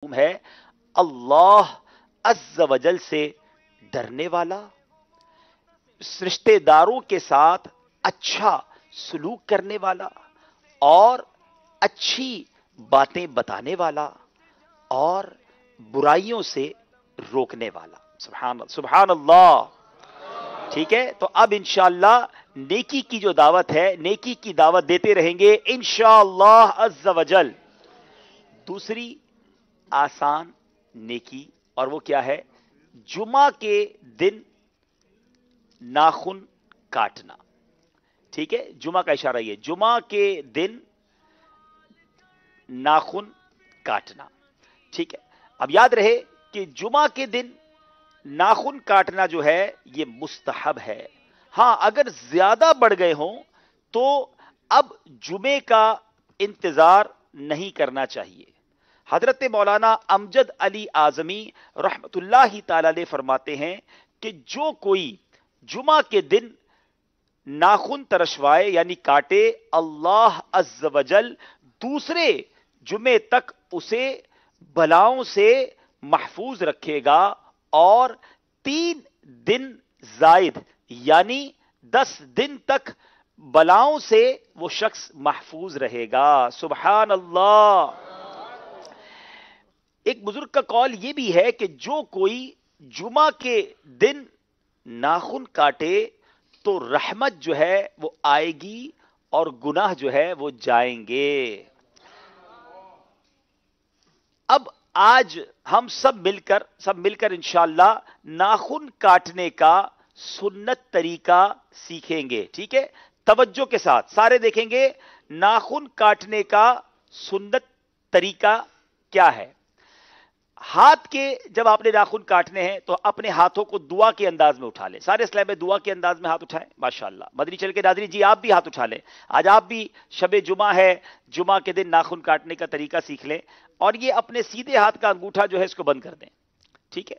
ہے اللہ عز و جل سے ڈرنے والا، رشتے داروں کے ساتھ اچھا سلوک کرنے والا اور اچھی باتیں بتانے والا اور برائیوں سے روکنے والا۔ سبحان اللہ۔ ٹھیک ہے، تو اب انشاءاللہ نیکی کی جو دعوت ہے، نیکی کی دعوت دیتے رہیں گے انشاءاللہ عز و جل۔ دوسری آسان نیکی، اور وہ کیا ہے؟ جمعہ کے دن ناخن کاٹنا۔ ٹھیک ہے، جمعہ کا اشارہ یہ، جمعہ کے دن ناخن کاٹنا۔ ٹھیک ہے، اب یاد رہے کہ جمعہ کے دن ناخن کاٹنا جو ہے یہ مستحب ہے۔ ہاں، اگر زیادہ بڑھ گئے ہوں تو اب جمعے کا انتظار نہیں کرنا چاہیے۔ حضرت مولانا امجد علی اعظمی رحمت اللہ تعالی علیہ فرماتے ہیں کہ جو کوئی جمعہ کے دن ناخن ترشوائے یعنی کاٹے، اللہ عز و جل دوسرے جمعے تک اسے بلاؤں سے محفوظ رکھے گا اور 3 دن زائد یعنی 10 دن تک بلاؤں سے وہ شخص محفوظ رہے گا۔ سبحان اللہ۔ ایک بزرگ کا قول یہ بھی ہے کہ جو کوئی جمعہ کے دن ناخن کاٹے تو رحمت جو ہے وہ آئے گی اور گناہ جو ہے وہ جائیں گے۔ اب آج ہم سب مل کر انشاءاللہ ناخن کاٹنے کا سنت طریقہ سیکھیں گے۔ ٹھیک ہے، توجہ کے ساتھ سارے دیکھیں گے ناخن کاٹنے کا سنت طریقہ کیا ہے۔ ہاتھ کے جب آپ نے ناخن کاٹنے ہیں تو اپنے ہاتھوں کو دعا کے انداز میں اٹھا لیں۔ سارے اسلام میں دعا کے انداز میں ہاتھ اٹھائیں۔ ماشاءاللہ، مدنی چل کے ناظرین جی آپ بھی ہاتھ اٹھا لیں۔ آج آپ بھی شب جمعہ ہے، جمعہ کے دن ناخن کاٹنے کا طریقہ سیکھ لیں اور یہ اپنے سیدھے ہاتھ کا انگوٹھا جو ہے اس کو بند کر دیں۔ ٹھیک ہے،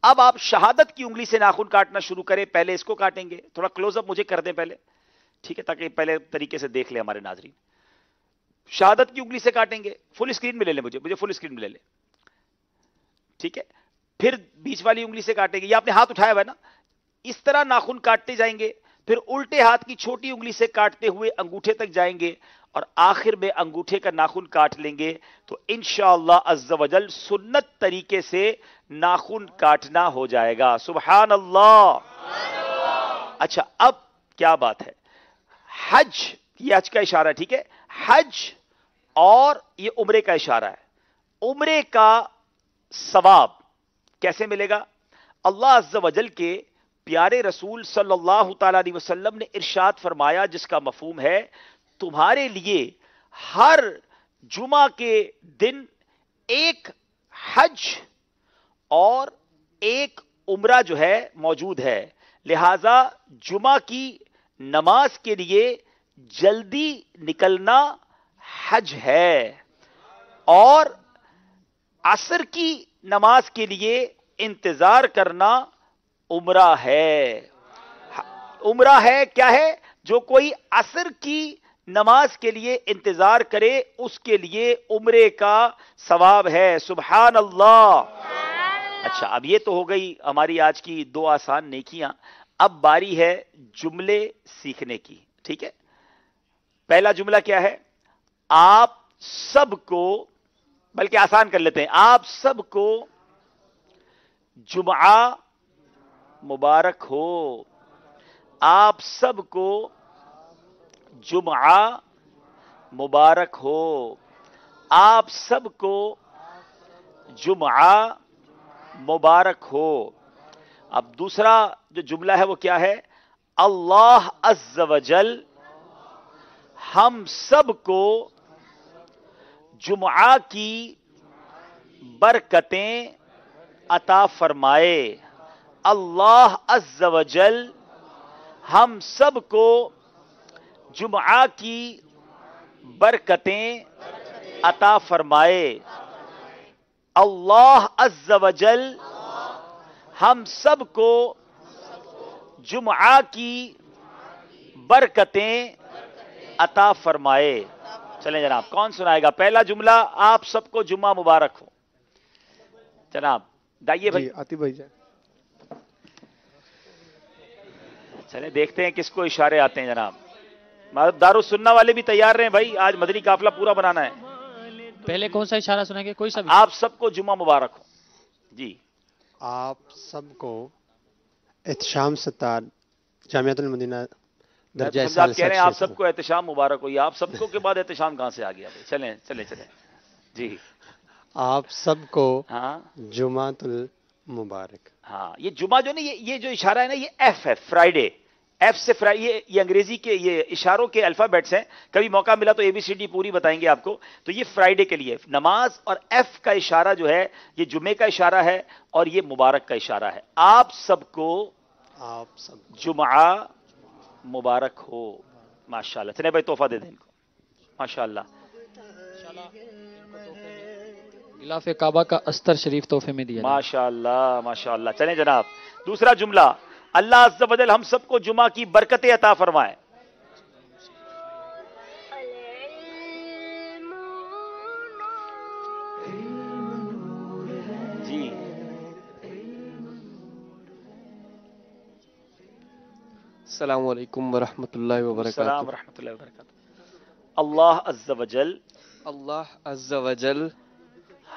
اب آپ شہادت کی انگلی سے ناخن کاٹنا شروع کریں۔ پہلے اس کو کاٹیں گے، تھوڑا کلوز اپ مجھے کر دیں پہلے، ٹھیک ہے، تاکہ پہلے طریقے سے دیکھ لیں ہمارے ناظرین۔ شہادت کی انگلی سے کاٹیں گے، فل اسکرین میں لے لیں، مجھے فل اسکرین میں لے لیں۔ ٹھیک ہے، پھر بیچ والی انگلی سے کاٹیں گے، یہ آپ نے ہاتھ اٹھایا ہوا ہے نا، اس طرح ناخن کاٹتے جائیں گے، پھر الٹے ہاتھ کی چھوٹی انگلی سے کاٹتے ہوئے انگوٹھے تک جائیں گے اور آخر میں انگوٹھے کا ناخن کاٹ لیں گے تو انشاءاللہ عز و جل سنت طریقے سے ناخن کاٹنا ہو جائے گا۔ سبحان اللہ۔ اچھا، اب کیا بات ہے، حج، یہ حج کا اشارہ ہے۔ ٹھیک ہے، حج اور یہ عمرے کا اشارہ ہے۔ عمرے کا ثواب کیسے ملے گا؟ اللہ عز و جل کے پیارے رسول صلی اللہ تعالی علیہ وسلم نے ارشاد فرمایا، جس کا مفہوم ہے تمہارے لیے ہر جمعہ کے دن ایک حج اور ایک عمرہ جو ہے موجود ہے، لہذا جمعہ کی نماز کے لیے جلدی نکلنا حج ہے اور عصر کی نماز کے لیے انتظار کرنا عمرہ ہے۔ عمرہ ہے کیا ہے؟ جو کوئی عصر کی نماز کے لیے انتظار کرے اس کے لیے عمرے کا ثواب ہے۔ سبحان اللہ۔ اچھا، اب یہ تو ہو گئی ہماری آج کی 2 آسان نیکیاں۔ اب باری ہے جملے سیکھنے کی۔ ٹھیک ہے، پہلا جملہ کیا ہے؟ آپ سب کو، بلکہ آسان کر لیتے ہیں، آپ سب کو جمعہ مبارک ہو۔ آپ سب کو جمعہ مبارک ہو۔ آپ سب کو جمعہ مبارک ہو۔ اب دوسرا جو جملہ ہے وہ کیا ہے؟ اللہ عز و جل ہم سب کو جمعہ کی برکتیں عطا فرمائے۔ اللہ عز و جل ہم سب کو جمعہ کی برکتیں عطا فرمائے۔ اللہ عز و جل ہم سب کو جمعہ کی برکتیں عطا فرمائے۔ چلیں جناب، کون سنائے گا پہلا جملہ؟ آپ سب کو جمعہ مبارک ہو۔ جناب دائیے بھائی. جی عاطف بھائی جان. چلیں دیکھتے ہیں کس کو اشارے آتے ہیں جناب. دارالسنہ والے بھی تیار رہیں بھائی, آج مدنی قافلہ پورا بنانا ہے. پہلے کون سا اشارہ سنیں گے؟ کوئی سا بھی. آپ سب کو جمعہ مبارک ہو. جی آپ سب کو احتشام ستار جامعۃ المدینہ میں تو درجہ سمجھا آپ ثالثہ کہہ رہے ہیں آپ 6 سب کو احتشام مبارک ہو. یہ آپ سب کو کے بعد احتشام کہاں سے آ گیا بھائی؟ چلیں چلیں چلیں. جی آپ سب کو ہاں جمعۃ المبارک. ہاں, یہ جمعہ جو نا یہ جو اشارہ ہے نا یہ ایف ہے, فرائیڈے. ایف سے یہ انگریزی کے یہ اشاروں کے الفابیٹس ہیں. کبھی موقع ملا تو ABCD پوری بتائیں گے آپ کو. تو یہ فرائیڈے کے لیے نماز, اور ایف کا اشارہ جو ہے یہ جمعے کا اشارہ ہے, اور یہ مبارک کا اشارہ ہے. آپ سب کو آپ سب کو جمعہ مبارک ہو. ماشاءاللہ. چلے بھائی تحفہ دے دیں ان کو. ماشاءاللہ. غلاف کعبہ کا استر شریف تحفے میں دیا جائے. ماشاءاللہ ماشاءاللہ. چلیں جناب دوسرا جملہ. اللہ عز و جل ہم سب کو جمعہ کی برکتیں عطا فرمائے. جی السلام علیکم ورحمۃ اللہ وبرکاتہ. السلام ورحمۃ اللہ وبرکاتہ. اللہ عز و جل اللہ عز و جل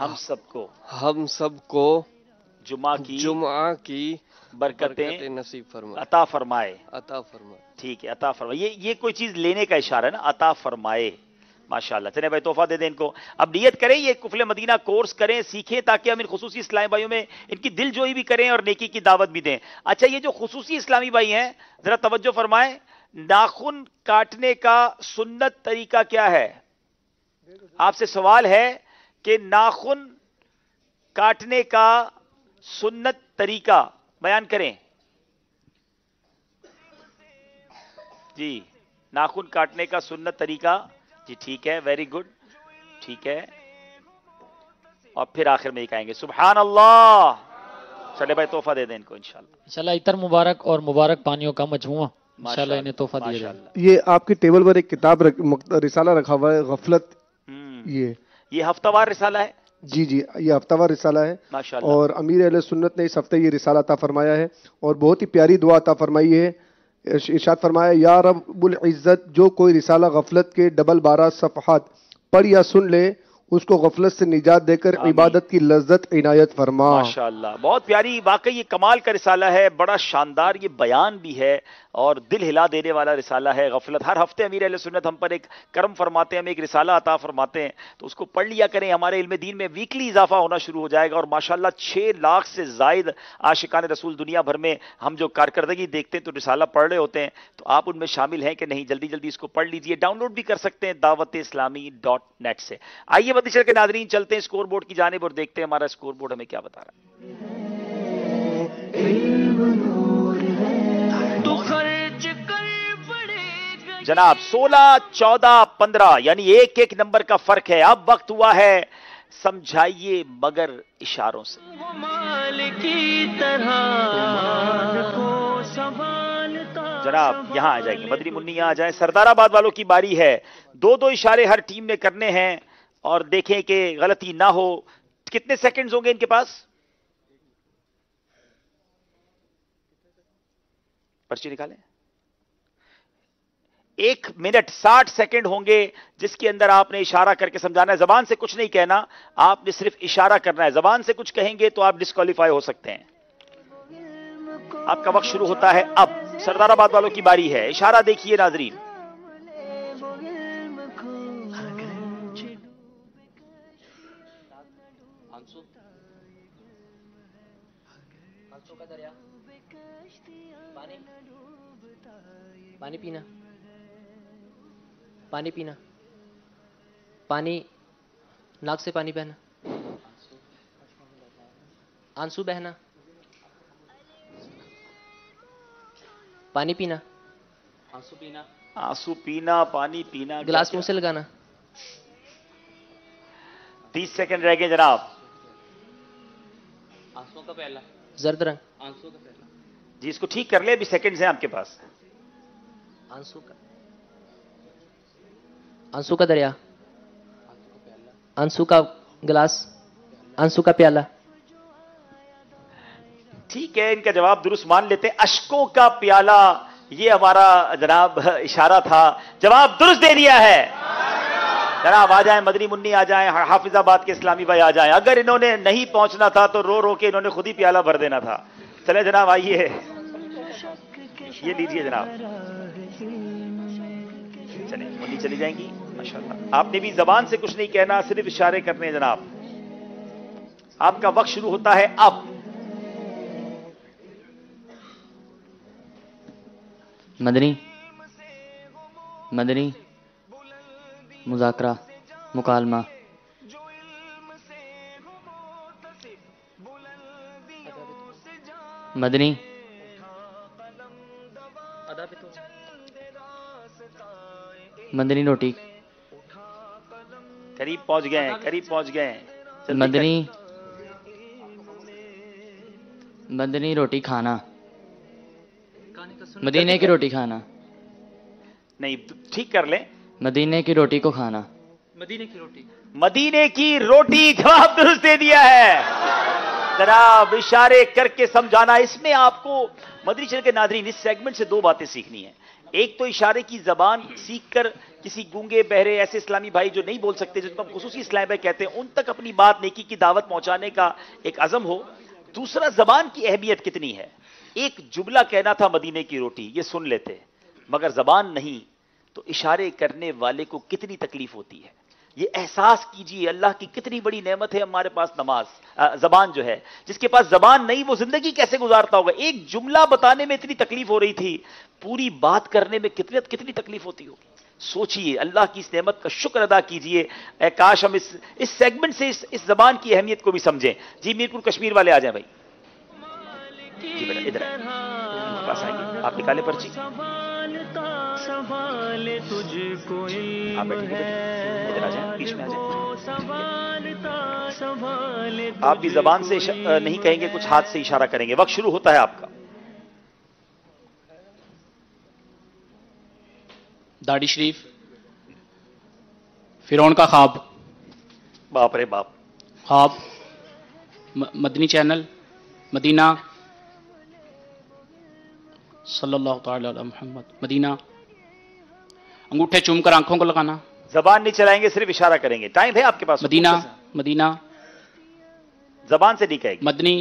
ہم سب کو ہم سب کو جمعہ کی جمعہ کی برکتیں نصیب فرمائے, عطا فرمائے. عطا فرمائے. ٹھیک ہے, عطا فرمائے. یہ کوئی چیز لینے کا اشارہ ہے نا, عطا فرمائے. ماشاءاللہ. چلیں بھائی تحفہ دے دیں ان کو. اب نیت کریں یہ قفل مدینہ کورس کریں, سیکھیں, تاکہ ہم ان خصوصی اسلامی بھائیوں میں ان کی دل جوئی بھی کریں اور نیکی کی دعوت بھی دیں. اچھا یہ جو خصوصی اسلامی بھائی ہیں ذرا توجہ فرمائیں. ناخن کاٹنے کا سنت طریقہ کیا ہے؟ آپ سے سوال ہے کہ ناخن کاٹنے کا سنت طریقہ بیان کریں. جی ناخن کاٹنے کا سنت طریقہ. جی ٹھیک ہے, ویری گڈ, ٹھیک ہے. اور پھر آخر میں یہ کہیں گے سبحان اللہ. چلے بھائی تحفہ دے دیں ان کو انشاءاللہ. انشاءاللہ عطر مبارک اور مبارک پانیوں کا مجموعہ انشاءاللہ انہیں تحفہ دیا جائے. یہ آپ کی ٹیبل پر ایک کتاب رسالہ رکھا ہوا ہے, غفلت. یہ ہفتہ وار رسالہ ہے. جی جی یہ ہفتہ وار رسالہ ہے, ماشاءاللہ. اور امیر اہل سنت نے اس ہفتے یہ رسالہ عطا فرمایا ہے, اور بہت ہی پیاری دعا عطا فرمائی ہے. ارشاد فرمایا یا رب العزت جو کوئی رسالہ غفلت کے 12 صفحات پڑھ یا سن لے اس کو غفلت سے نجات دے کر عبادت کی لذت عنایت فرما. ماشاءاللہ بہت پیاری, واقعی یہ کمال کا رسالہ ہے, بڑا شاندار یہ بیان بھی ہے اور دل ہلا دینے والا رسالہ ہے. غفلت ہر ہفتے امیر اہل سنت ہم پر ایک کرم فرماتے ہیں, ہمیں ایک رسالہ عطا فرماتے ہیں, تو اس کو پڑھ لیا کریں. ہمارے علم دین میں ویکلی اضافہ ہونا شروع ہو جائے گا, اور ماشاءاللہ 6 لاکھ سے زائد عاشقان رسول دنیا بھر میں ہم جو کارکردگی دیکھتے ہیں تو رسالہ پڑھ رہے ہوتے ہیں. تو آپ ان میں شامل ہیں کہ نہیں؟ جلدی جلدی اس کو پڑھ لیجئے. ڈاؤن لوڈ بھی کر سکتے ہیں dawat-islami.net سے. آئیے مدنی کے ناظرین چلتے ہیں اسکور بورڈ کی جانب اور دیکھتے ہیں ہمارا اسکور بورڈ ہمیں کیا بتا رہا ہے. جناب 16 14 15 یعنی ایک ایک نمبر کا فرق ہے. اب وقت ہوا ہے سمجھائیے مگر اشاروں سے. جناب یہاں آ جائیں گے, مدنی منی یہاں آ جائیں. سردار آباد والوں کی باری ہے. 2 اشارے ہر ٹیم نے کرنے ہیں اور دیکھیں کہ غلطی نہ ہو. کتنے سیکنڈز ہوں گے ان کے پاس؟ پرچی نکالیں. 1 منٹ 60 سیکنڈ ہوں گے جس کے اندر آپ نے اشارہ کر کے سمجھانا ہے. زبان سے کچھ نہیں کہنا, آپ نے صرف اشارہ کرنا ہے. زبان سے کچھ کہیں گے تو آپ ڈسکوالیفائی ہو سکتے ہیں. آپ کا وقت شروع ہوتا ہے اب. سردار آباد والوں کی باری ہے. اشارہ دیکھیے ناظرین. پانی پینا, پانی پینا, پانی ناک سے پانی بہنا, آنسو بہنا, پانی پینا, آنسو پینا, آنسو پینا, پانی پینا, گلاس منہ سے لگانا. 30 سیکنڈ رہ گئے جناب. آنسو کا پہلا, زرد رنگ, آنسو کا پہلا. جی اس کو ٹھیک کر لیں, ابھی سیکنڈز ہیں آپ کے پاس. آنسو کا دریا, آنسو کا گلاس, آنسو کا پیالہ, ٹھیک ہے، ان کا جواب درست مان لیتے ہیں. اشکوں کا پیالہ، یہ ہمارا جناب اشارہ تھا، جواب درست دے دیا ہے. جناب آ جائیں، مدنی منی آ جائیں، حافظ آباد کے اسلامی بھائی آ جائیں. اگر انہوں نے نہیں پہنچنا تھا تو رو رو کے انہوں نے خود ہی پیالہ بھر دینا تھا. چلے جناب آئیے، یہ لیجیے جناب. چلیں منی چلی جائیں گی. ماشاءاللہ آپ نے بھی زبان سے کچھ نہیں کہنا، صرف اشارے کرنے ہیں جناب. آپ کا وقت شروع ہوتا ہے اب. مدنی، مدنی، مذاکرہ، مکالمہ. مدنی، مدنی روٹی. قریب پہنچ گئے ہیں، قریب پہنچ گئے ہیں. جلدی مدنی، مدنی روٹی کھانا. مدینے کی روٹی کھانا. نہیں ٹھیک کر لیں. مدینے کی روٹی کو کھانا. مدینے کی روٹی، جواب درست دے دیا ہے. جناب اشارے کر کے سمجھانا. اس میں آپ کو مدنی چینل کے ناظرین اس سیگمنٹ سے دو باتیں سیکھنی ہیں. ایک تو اشارے کی زبان سیکھ کر کسی گونگے بہرے ایسے اسلامی بھائی جو نہیں بول سکتے، جن کو ہم خصوصی اسلامی بھائی کہتے ہیں، ان تک اپنی بات نیکی کی دعوت پہنچانے کا ایک عزم ہو. دوسرا زبان کی اہمیت کتنی ہے. ایک جملہ کہنا تھا مدینے کی روٹی، یہ سن لیتے، مگر زبان نہیں تو اشارے کرنے والے کو کتنی تکلیف ہوتی ہے. یہ احساس کیجئے اللہ کی کتنی بڑی نعمت ہے ہمارے پاس نماز، زبان جو ہے. جس کے پاس زبان نہیں وہ زندگی کیسے گزارتا ہوگا. ایک جملہ بتانے میں اتنی تکلیف ہو رہی تھی، پوری بات کرنے میں کتنی تکلیف ہوتی ہوگی. سوچئے، اللہ کی اس نعمت کا شکر ادا کیجئے. کاش ہم اس سیگمنٹ سے اس زبان کی اہمیت کو بھی سمجھیں. جی میرپور کشمیر والے آ جائیں بھائی. جی بیٹا ادھر پاس آئیں گے، آپ نکالیں پرچی. آپ بیٹھیں، ادھر آ جائیں، بیچ میں آ جائیں. آپ بھی زبان سے نہیں کہیں گے، کچھ ہاتھ سے اشارہ کریں گے. وقت شروع ہوتا ہے آپ کا. داڑھی شریف، فرعون کا خواب. باپ رے باپ. خواب، مدنی چینل، مدینہ، صلی اللہ تعالی علی محمد. مدینہ، انگوٹھے چوم کر آنکھوں کو لگانا. زبان نہیں چلائیں گے، صرف اشارہ کریں گے. ٹائم ہے آپ کے پاس. مدینہ، مدینہ، زبان سے نہیں کہیں گے. مدنی،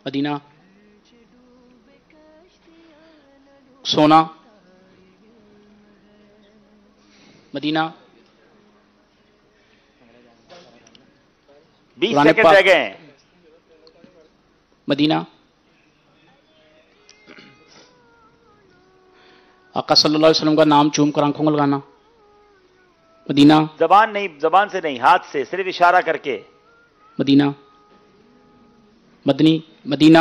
مدینہ، سونا، مدینہ، 20 قرآن سیکنڈ پاک. رہ گئے ہیں. مدینہ، آقا صلی اللہ علیہ وسلم کا نام چوم کر آنکھوں کو لگانا. مدینہ، زبان نہیں، زبان سے نہیں، ہاتھ سے صرف اشارہ کر کے. مدینہ، مدنی، مدینہ.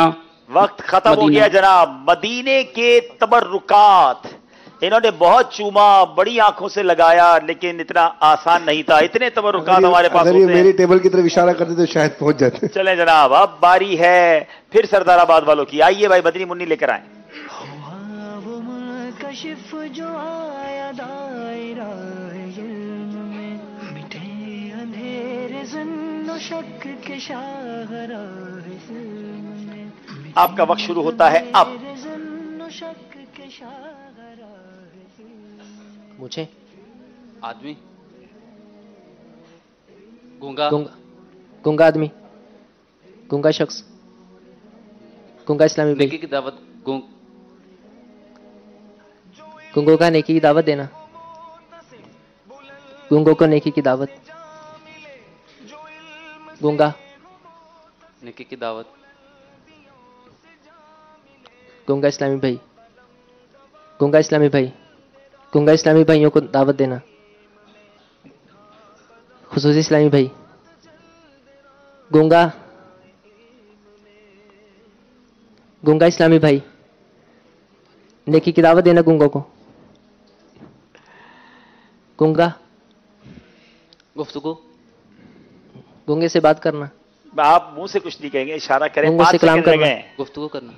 وقت ختم ہو مدینہ. گیا جناب. مدینے کے تبرکات انہوں نے بہت چوما، بڑی آنکھوں سے لگایا، لیکن اتنا آسان نہیں تھا. اتنے تبرکات ہمارے پاس اگر یہ ہوتے میری ہیں. ٹیبل کی طرف اشارہ کرتے تو شاید پہنچ جاتے. چلیں جناب، اب باری ہے پھر سردار آباد والوں کی. آئیے بھائی مدنی منی لے کر آئیں. کشف جو آیا دائرہ علم میں، مٹے اندھیرے ظن و شک کے شاہراہ علم میں. آپ کا وقت شروع ہوتا ہے اب. ظن و شک کے شاہراہ علم. مجھے آدمی، گونگا، گونگا آدمی، گونگا شخص، گونگا اسلامی بھائی. نیکی کی دعوت، گونگوں کا نیکی کی دعوت دینا. گونگوں کو نیکی کی دعوت. گونگا، نیکی کی دعوت، گونگا اسلامی بھائی، گونگا اسلامی بھائی، گونگا اسلامی بھائیوں کو دعوت دینا. خصوصی اسلامی بھائی. گونگا، گونگا اسلامی بھائی، نیکی کی دعوت دینا گونگوں کو. گونگا، گفتگو، گونگے سے بات کرنا. آپ منہ سے کچھ نہیں کہیں گے، اشارہ کریں. گونگوں 5 سے کلام سیکنڈ رہ کرنا. گئے ہیں. گفتگو کرنا.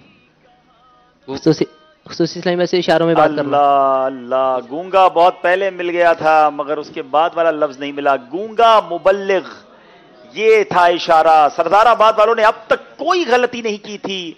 خصوصی اسلامی بھائی سے اشاروں میں بات کرنا. اللہ اللہ. گونگا بہت پہلے مل گیا تھا، مگر اس کے بعد والا لفظ نہیں ملا. گونگا مبلغ، یہ تھا اشارہ. سردار آباد والوں نے اب تک کوئی غلطی نہیں کی تھی.